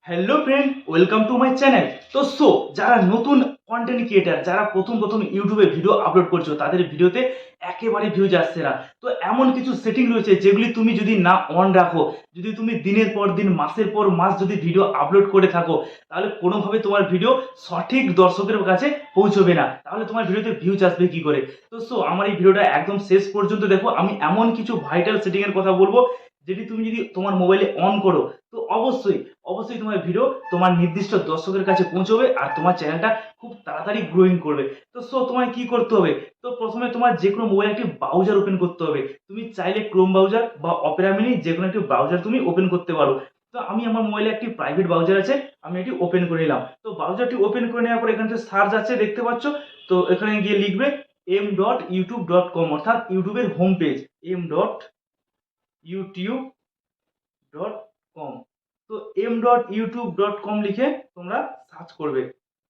Hello friend, welcome to my channel. তো যারা নতুন কন্টেন্ট ক্রিয়েটার, যারা প্রথম ইউটিউবে ভিডিও আপলোড করছো, তাদের ভিডিওতে একেবারে ভিউজ আসছে না। তো এমন কিছু সেটিং রয়েছে যেগুলি তুমি যদি না অন রাখো, যদি তুমি দিনের পর দিন, মাসের পর মাস যদি ভিডিও আপলোড করে থাকো, তাহলে কোনোভাবে তোমার ভিডিও সঠিক দর্শকের কাছে পৌঁছবে না। তাহলে তোমার ভিডিওতে ভিউজ আসবে কি করে? তো আমার এই ভিডিওটা একদম শেষ পর্যন্ত দেখো। আমি এমন কিছু ভাইটাল সেটিংয়ের কথা বলবো, যেটি তুমি যদি তোমার মোবাইলে অন করো, তো অবশ্যই তোমার ভিডিও তোমার নির্দিষ্ট দর্শকের কাছে পৌঁছবে আর তোমার চ্যানেলটা খুব তাড়াতাড়ি গ্রোয়িং করবে। তো তোমায় কি করতে হবে? তো প্রথমে তোমার যে কোনো মোবাইলে একটি ব্রাউজার ওপেন করতে হবে। তুমি চাইলে ক্রোম ব্রাউজার বা অপেরা মিনি যে কোনো একটি ব্রাউজার তুমি ওপেন করতে পারো। তো আমি আমার মোবাইলে একটি প্রাইভেট ব্রাউজার আছে, আমি এটি ওপেন করে নিলাম। তো ব্রাউজারটি ওপেন করে নেওয়ার পর এখানে সার্চ আছে, দেখতে পাচ্ছ। তো এখানে গিয়ে লিখবে m.youtube.com, অর্থাৎ ইউটিউবের হোম পেজ m.youtube.com। তো m.youtube.com লিখে তোমরা সার্চ করবে,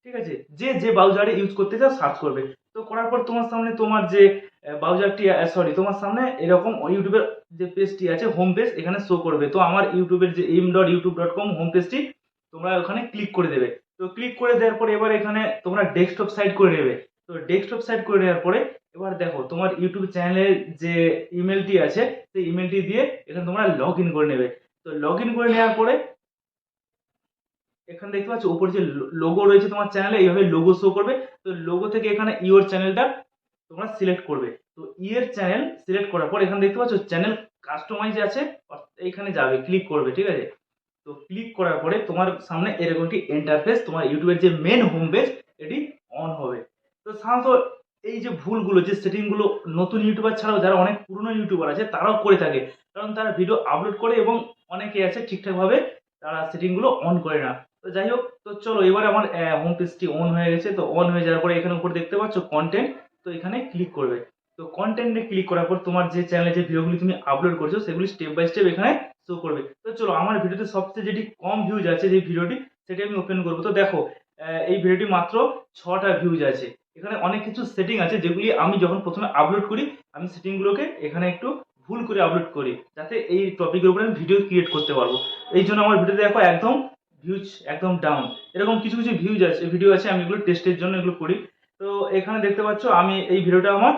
ঠিক আছে? যে যে ব্রাউজারে ইউজ করতে চাও সার্চ করবে। তো করার পর তোমার সামনে তোমার যে ব্রাউজারটি তোমার সামনে এরকম ইউটিউবের যে পেজটি আছে, হোম পেজ, এখানে শো করবে। তো আমার ইউটিউবের যে m.youtube.com হোম পেজটি তোমরা ওখানে ক্লিক করে দেবে। তো ক্লিক করে দেওয়ার পরে এবার এখানে তোমরা ডেস্কটপ সাইড করে নেবে। তো ডেস্কটপ সাইড করে নেওয়ার পরে এবার দেখো তোমার ইউটিউব চ্যানেলের যে ইমেলটি আছে, সেই ইমেলটি দিয়ে এখানে তোমরা লগ ইন করে নেবে। তো লগ ইন করে নেওয়ার পরে এখানে দেখতে পাচ্ছ উপরে যে লোগো রয়েছে তোমার চ্যানেলে, এইভাবে লোগো শো করবে। তো লোগো থেকে এখানে ইওর চ্যানেলটা তোমরা সিলেক্ট করবে। তো ইয়ের চ্যানেল সিলেক্ট করার পর এখানে দেখতে পাচ্ছ চ্যানেল কাস্টমাইজ আছে, এইখানে যাবে, ক্লিক করবে, ঠিক আছে? তো ক্লিক করার পরে তোমার সামনে এরকম একটি ইন্টারফেস, তোমার ইউটিউবের যে মেন হোম পেজ এটি অন হবে। তো সাধারণত এই যে ভুলগুলো, যে সেটিংগুলো নতুন ইউটিউবার ছাড়াও যারা অনেক পুরনো ইউটিউবার আছে তারাও করে থাকে, কারণ তারা ভিডিও আপলোড করে এবং অনেকে আছে ঠিকঠাকভাবে তারা সেটিংগুলো অন করে না। তো যাই হোক, তো চলো এবার আমার হোম পেজটি অন হয়ে গেছে। তো অন হয়ে যাওয়ার পরে এখানে উপরে দেখতে পাচ্ছ কন্টেন্ট, তো এখানে ক্লিক করবে। তো কন্টেন্টে ক্লিক করার পর তোমার যে চ্যানেলে যে ভিডিওগুলি তুমি আপলোড করছো সেগুলি স্টেপ বাই স্টেপ এখানে শো করবে। তো চলো আমার ভিডিওতে সবচেয়ে যেটি কম ভিউজ আছে যে ভিডিওটি, সেটি আমি ওপেন করবো। তো দেখো এই ভিডিওটি মাত্র 6টা ভিউজ আছে। এখানে অনেক কিছু সেটিং আছে যেগুলি আমি যখন প্রথমে আপলোড করি, আমি সেটিংগুলোকে এখানে একটু ভুল করে আপলোড করি, যাতে এই টপিকের উপরে আমি ভিডিও ক্রিয়েট করতে পারবো। এই জন্য আমার ভিডিওতে দেখো একদম ভিউজ একদম ডাউন। এরকম কিছু কিছু ভিউজ আছে, ভিডিও আছে, আমি এগুলো টেস্টের জন্য এগুলো করি। তো এখানে দেখতে পাচ্ছ আমি এই ভিডিওটা আমার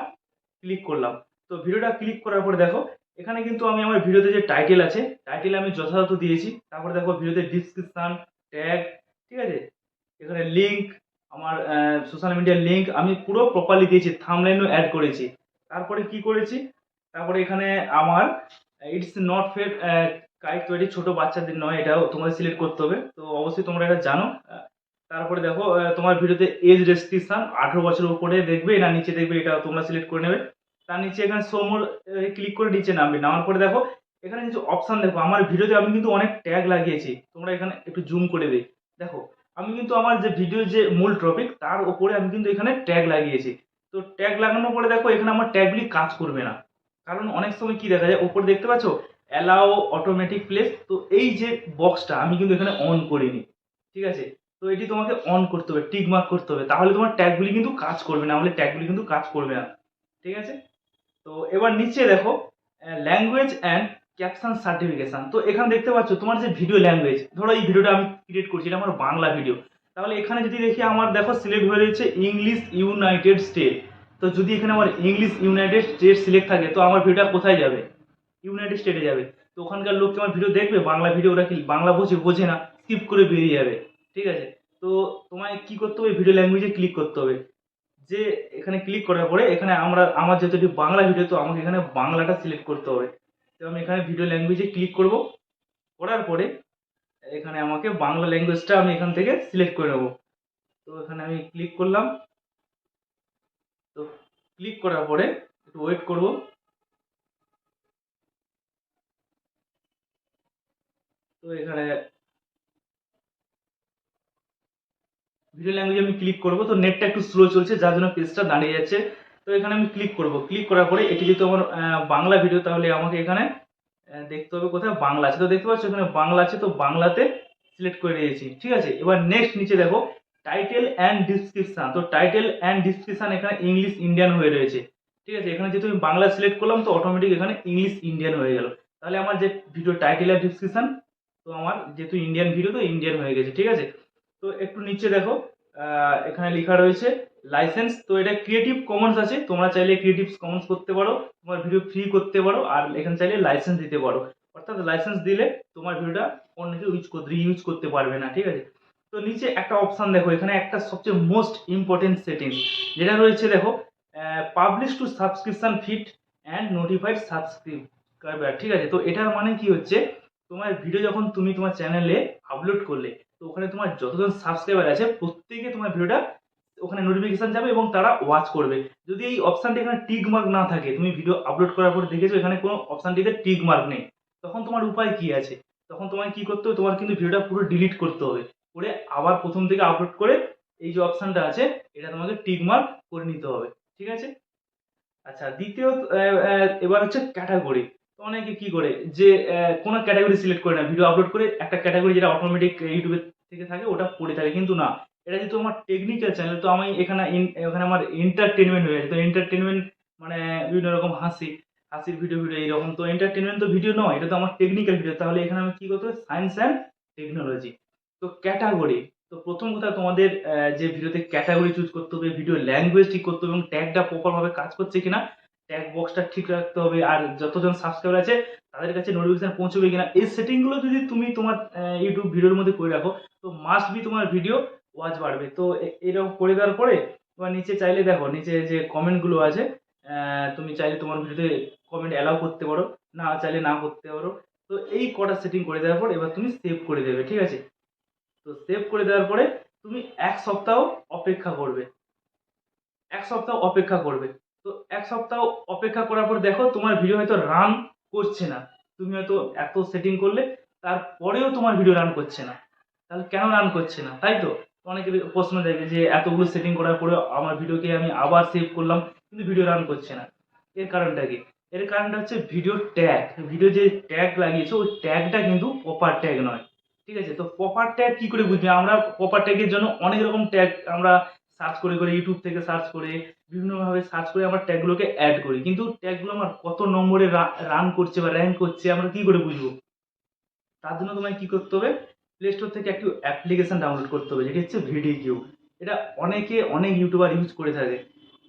ক্লিক করলাম। তো ভিডিওটা ক্লিক করার পরে দেখো এখানে কিন্তু আমি আমার ভিডিওতে যে টাইটেল আছে, টাইটেল আমি যথাযথ দিয়েছি। তারপরে দেখো ভিডিওতে ডিসক্রিপশন, ট্যাগ, ঠিক আছে, এখানে লিঙ্ক, আমার সোশ্যাল মিডিয়ার লিঙ্ক আমি পুরো প্রপারলি দিয়েছি, থাম্বনেইলও অ্যাড করেছি। তারপরে কি করেছি, তারপরে এখানে আমার ইটস নট ফেড কাইট, তো এটি ছোট বাচ্চাদের নয়, এটাও তোমাদের সিলেক্ট করতে হবে। তো অবশ্যই তোমরা এটা জানো। তারপরে দেখো তোমার ভিডিওতে এজ রেস্ট্রিকশন 18 বছরের উপরে দেখবে না নিচে দেখবে, এটা তোমরা সিলেক্ট করে নেবে। তার নিচে এখানে শো মোর ক্লিক করে নিচে নামবে। নামার পরে দেখো এখানে কিছু অপশন, দেখো আমার ভিডিওতে আমি কিন্তু অনেক ট্যাগ লাগিয়েছি। তোমরা এখানে একটু জুম করে দিই, দেখো আমি কিন্তু আমার যে ভিডিও যে মূল টপিক তার উপরে আমি কিন্তু এখানে ট্যাগ লাগিয়েছি। তো ট্যাগ লাগানোর পরে দেখো এখানে আমার ট্যাগগুলি কাজ করবে না, কারণ অনেক সময় কি দেখা যায় উপরে দেখতে পাচ্ছ অ্যালাও অটোমেটিক প্লেস, তো এই যে বক্সটা আমি কিন্তু এখানে অন করিনি, ঠিক আছে? তো এটি তোমাকে অন করতে হবে, টিক মার্ক করতে হবে, তাহলে তোমার ট্যাগগুলি কিন্তু কাজ করবে না, হলে ট্যাগগুলি কিন্তু কাজ করবে না, ঠিক আছে? তো এবার নিচে দেখো ল্যাঙ্গুয়েজ অ্যান্ড ক্যাপশন সার্টিফিকেশন। তো এখানে দেখতে পাচ্ছ তোমার যে ভিডিও ল্যাঙ্গুয়েজ, ধরো এই ভিডিওটা আমি ক্রিয়েট করছি, এটা আমার বাংলা ভিডিও, তাহলে এখানে যদি দেখি আমার দেখো সিলেক্ট হয়ে রয়েছে ইংলিশ ইউনাইটেড স্টেট। তো যদি এখানে আমার ইংলিশ ইউনাইটেড স্টেট সিলেক্ট থাকে, তো আমার ভিডিওটা কোথায় যাবে? ইউনাইটেড স্টেটে যাবে। তো ওখানকার লোক কি আমার ভিডিও দেখবে? বাংলা ভিডিও ওরা কি বাংলা বোঝে না, স্কিপ করে বেরিয়ে যাবে, ঠিক আছে? তো তোমায় কি করতে হবে, ভিডিও ল্যাঙ্গুয়েজে ক্লিক করতে হবে। যে এখানে ক্লিক করার পরে এখানে আমার যেহেতু এটি বাংলা ভিডিও, তো আমাকে এখানে বাংলাটা সিলেক্ট করতে হবে। তো আমি এখানে ভিডিও ল্যাঙ্গুয়েজে ক্লিক করব, করার পরে এখানে আমাকে বাংলা ল্যাঙ্গুয়েজটা আমি এখান থেকে সিলেক্ট করে নেব। তো এখানে আমি ক্লিক করলাম। তো ক্লিক করার পরে একটু ওয়েট করব। তো এখানে ভিডিও ল্যাঙ্গুয়েজে আমি ক্লিক করব। তো নেটটা একটু স্লো চলছে, যার জন্য পেজটা দাঁড়িয়ে যাচ্ছে। তো এখানে আমি ক্লিক করব। ক্লিক করার পরে এটি যেহেতু আমার বাংলা ভিডিও, তাহলে আমাকে এখানে দেখতে হবে কোথায় বাংলা আছে। তো দেখতে পাচ্ছ এখানে বাংলা আছে, তো বাংলাতে সিলেক্ট করে দিয়েছি, ঠিক আছে? এবার নেক্সট নিচে দেখো টাইটেল অ্যান্ড ডিসক্রিপশন। তো টাইটেল অ্যান্ড ডিসক্রিপশন এখানে ইংলিশ ইন্ডিয়ান হয়ে রয়েছে, ঠিক আছে? এখানে যেহেতু আমি বাংলা সিলেক্ট করলাম, তো অটোমেটিক এখানে ইংলিশ ইন্ডিয়ান হয়ে গেল। তাহলে আমার যে ভিডিও টাইটেল আর ডিসক্রিপশন তো আমার যেহেতু ইন্ডিয়ান ভিডিও তো ইন্ডিয়ান হয়ে গেছে, ঠিক আছে। তো একটু নিচে দেখো এখানে লেখা রয়েছে লাইসেন্স। তো এটা ক্রিয়েটিভ কমন্স আছে, তোমরা চাইলে ক্রিয়েটিভ কমন্স করতে পারো, তোমার ভিডিও ফ্রি করতে পারো, আর এখানে চাইলে লাইসেন্স দিতে পারো। অর্থাৎ লাইসেন্স দিলে তোমার ভিডিওটা অন্য কেউ রিইউজ করতে পারবে না, ঠিক আছে। তো নিচে একটা অপশন দেখো, এখানে একটা সবচেয়ে মোস্ট ইম্পর্টেন্ট সেটিংস যেটা রয়েছে দেখো, publish two subscription feed and notified subscriber, ঠিক আছে। তো এটার মানে কি হচ্ছে, তোমার ভিডিও যখন তুমি তোমার চ্যানেলে আপলোড করলে, তো ওখানে তোমার যতজন সাবস্ক্রাইবার আছে প্রত্যেকে তোমার ভিডিওটা ওখানে নোটিফিকেশন যাবে এবং তারা ওয়াচ করবে। যদি এই অপশনটি এখানে টিক মার্ক না থাকে, তুমি ভিডিও আপলোড করার পর দেখেছো এখানে কোনো অপশনটিতে টিক মার্ক নেই, তখন তোমার উপায় কি আছে? তখন তোমায় কি করতে হবে, তোমার কিন্তু ভিডিওটা পুরো ডিলিট করতে হবে, করে আবার প্রথম থেকে আপলোড করে এই যে অপশনটা আছে এটা তোমাকে টিক মার্ক করে নিতে হবে, ঠিক আছে। আচ্ছা, দ্বিতীয় এবার হচ্ছে ক্যাটাগরি। তো অনেকে কি করে যে কোনো ক্যাটাগরি সিলেক্ট করে না, ভিডিও আপলোড করে একটা ক্যাটাগরি যেটা অটোমেটিক ইউটিউবে থেকে থাকে ওটা পড়ে থাকে, কিন্তু না, এটা যেহেতু আমার টেকনিক্যাল চ্যানেল, তো আমি এখানে এখানে আমার এন্টারটেনমেন্ট হয়ে গেছে। তো এন্টারটেনমেন্ট মানে বিভিন্ন রকম হাসির ভিডিও ভিডিও এইরকম, তো এন্টারটেনমেন্ট তো ভিডিও নয়, এটা তো আমার টেকনিক্যাল ভিডিও, তাহলে এখানে আমি কি করতে হবে, সায়েন্স অ্যান্ড টেকনোলজি। তো ক্যাটাগরি, তো প্রথম কথা তোমাদের যে ভিডিওতে ক্যাটাগরি চুজ করতে হবে, ভিডিও ল্যাঙ্গুয়েজ ঠিক করতে হবে এবং ট্যাগটা প্রপারভাবে কাজ করছে কিনা, ট্যাগ বক্সটা ঠিক রাখতে হবে, আর যতজন সাবস্ক্রাইবার আছে তাদের কাছে নোটিফিকেশন পৌঁছবে কিনা, এই সেটিংগুলো যদি তুমি তোমার ইউটিউব ভিডিওর মধ্যে করে রাখো, তো মাস্ট বি তোমার ভিডিও ওয়াচ বাড়বে। তো এরকম করে দেওয়ার পরে তোমার নিচে চাইলে দেখো, নিচে যে কমেন্টগুলো আছে, তুমি চাইলে তোমার ভিডিওতে কমেন্ট অ্যালাউ করতে পারো, না চাইলে না করতে পারো। তো এই কটা সেটিং করে দেওয়ার পর এবার তুমি সেভ করে দেবে, ঠিক আছে। তো সেভ করে দেওয়ার পরে তুমি ১ সপ্তাহ অপেক্ষা করবে, ১ সপ্তাহ অপেক্ষা করবে। তো ১ সপ্তাহ অপেক্ষা করার পর দেখো তোমার ভিডিও হয়তো রান করছে না। তুমি হয়তো এত সেটিং করলে তারপরেও তোমার ভিডিও রান করছে না। তাহলে কেন রান করছে না, তাই তো? অনেকের প্রশ্ন জাগে যে এতগুলো সেটিং করার পরেও আমার ভিডিওকে আমি আবার সেভ করলাম কিন্তু ভিডিও রান করছে না। এর কারণটা কি? এর কারণটা হচ্ছে ভিডিওর ট্যাগ। ভিডিও যে ট্যাগ লাগিয়েছো ওই ট্যাগটা কিন্তু প্রপার ট্যাগ নয়। ঠিক আছে? তো প্রপার ট্যাগ কি করে বুঝবে? আমরা প্রপার ট্যাগের জন্য অনেক রকম ট্যাগ আমরা সার্চ করে ইউটিউব থেকে সার্চ করে বিভিন্নভাবে সার্চ করে আমরা ট্যাগগুলোকে অ্যাড করি। কিন্তু ট্যাগগুলো আমার কত নম্বরে রান করছে বা র‍্যাঙ্ক করছে আমরা কি করে বুঝবো? তার জন্য তোমায় কি করতে হবে? প্লে স্টোর থেকে একটি অ্যাপ্লিকেশন ডাউনলোড করতে হবে, যেটি হচ্ছে ভিডিকিউ। এটা অনেক ইউটিউবার ইউজ করে থাকে।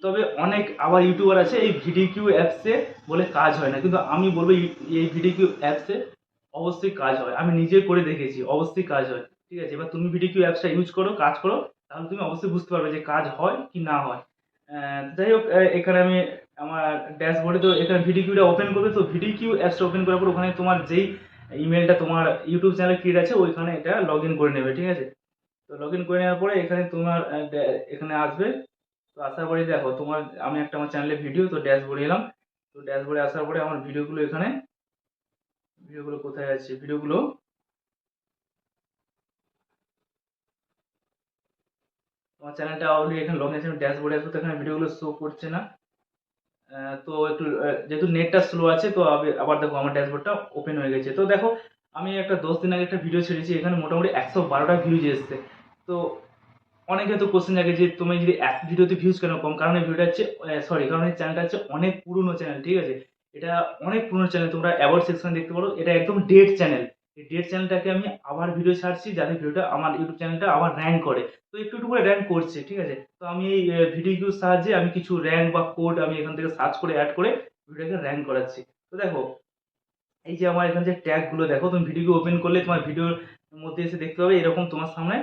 তবে অনেক আবার ইউটিউবার আছে এই ভিডিকিউ অ্যাপসে বলে কাজ হয় না, কিন্তু আমি বলবো এই ভিডিকিউ অ্যাপসে অবশ্যই কাজ হয়। আমি নিজে করে দেখেছি, অবশ্যই কাজ হয়। ঠিক আছে? এবার তুমি ভিডিকিউ অ্যাপসটা ইউজ করো, কাজ করো, তাহলে তুমি অবশ্যই বুঝতে পারবে যে কাজ হয় কি না হয়। যাই হোক, এখানে আমি আমার ড্যাশবোর্ডে, তো এখানে ভিডিকিউটা ওপেন করবে। তো ভিডিকিউ অ্যাপসটা ওপেন করার পর ওখানে তোমার যেই ইমেলটা তোমার ইউটিউব চ্যানেলে ক্রিয়েট আছে ওইখানে এটা লগ ইন করে নেবে, ঠিক আছে। তো লগ ইন করে নেওয়ার পরে এখানে তোমার এখানে আসবে। তো আসার পরে দেখো তোমার, আমি একটা আমার চ্যানেলে ভিডিও, তো ড্যাশবোর্ডে এলাম। তো ড্যাশবোর্ডে আসার পরে আমার ভিডিওগুলো এখানে, ভিডিওগুলো কোথায় আছে, ভিডিওগুলো তোমার চ্যানেলটা অলরেডি এখানে লগ ইন আছে। ড্যাশবোর্ডে আসবো, তো এখানে ভিডিওগুলো শো করছে না। তো একটু যেহেতু নেটটা স্লো আছে, তো আবার দেখো আমার ড্যাশবোর্ডটা ওপেন হয়ে গেছে। তো দেখো আমি একটা 10 দিন আগে একটা ভিডিও ছেড়েছি, এখানে মোটামুটি 112টা ভিউজ এসছে। তো অনেকে তো কোশ্চেন জাগে যে তুমি যদি এক ভিডিওতে ভিউজ কেন কম? কারণ এই ভিডিওটা হচ্ছে কারণ এই চ্যানেলটা হচ্ছে অনেক পুরনো চ্যানেল, ঠিক আছে। এটা অনেক পুরনো চ্যানেল, তোমরা অ্যাবাউট সেকশন দেখতে পারো, এটা একদম ডেড চ্যানেল। এই ডেড চ্যানেলটাকে আমি আবার ভিডিও ছাড়ছি যাতে ভিডিওটা আমার ইউটিউব চ্যানেলটা আবার র্যাঙ্ক করে। তো একটু একটু করে র্যাঙ্ক করছে, ঠিক আছে। তো আমি এই ভিডিওর সাহায্যে আমি কিছু র্যাঙ্ক বা কোড আমি এখান থেকে সার্চ করে অ্যাড করে ভিডিওটাকে র্যাঙ্ক করাচ্ছি। তো দেখো এই যে আমার এখানে যে ট্যাগগুলো, দেখো তুমি ভিডিও ওপেন করলে তোমার ভিডিওর মধ্যে এসে দেখতে পাবে এরকম তোমার সামনে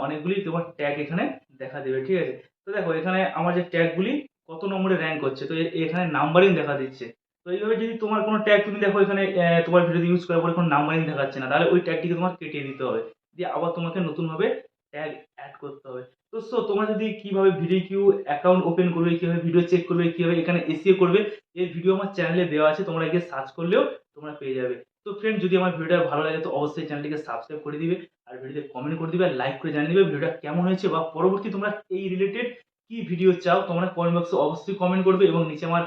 অনেকগুলি তোমার ট্যাগ এখানে দেখা দেবে, ঠিক আছে। তো দেখো এখানে আমার যে ট্যাগগুলি কত নম্বরে র্যাঙ্ক করছে, তো এখানে নাম্বারিং দেখা দিচ্ছে। তো এইভাবে যদি তোমার কোনো ট্যাগ তুমি দেখো এখানে তোমার ভিডিওতে ইউজ করার পরে কোনো নাম্বারিং দেখাচ্ছে না, তাহলে ওই ট্যাগটিকে তোমার কেটে দিতে হবে, দিয়ে আবার তোমাকে নতুনভাবে ট্যাগ অ্যাড করতে হবে। তো তোমরা যদি কিভাবে ভিডিও কিউ অ্যাকাউন্ট ওপেন করবে, কিভাবে ভিডিও চেক করবে, কিভাবে এখানে এসিও করবে, এর ভিডিও আমার চ্যানেলে দেওয়া আছে, তোমরা গিয়ে সার্চ করলেও তোমরা পেয়ে যাবে। তো ফ্রেন্ড, যদি আমার ভিডিওটা ভালো লাগে তো অবশ্যই চ্যানেলটিকে সাবস্ক্রাইব করে দিবে, আর ভিডিওতে কমেন্ট করে দিবে, আর লাইক করে জানিয়ে দিবে ভিডিওটা কেমন হয়েছে, বা পরবর্তী তোমরা এই রিলেটেড কি ভিডিও চাও তোমরা কমেন্ট বক্সে অবশ্যই কমেন্ট করবে। এবং নিচে আমার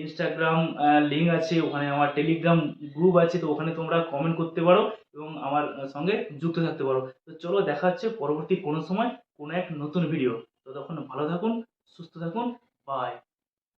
ইনস্টাগ্রাম লিঙ্ক আছে, ওখানে আমার টেলিগ্রাম গ্রুপ আছে, তো ওখানে তোমরা কমেন্ট করতে পারো এবং আমার সঙ্গে যুক্ত থাকতে পারো। তো চলো, দেখা হচ্ছে পরবর্তী কোনো সময় কোনো এক নতুন ভিডিও। ততক্ষণ ভালো থাকুন, সুস্থ থাকুন, বাই।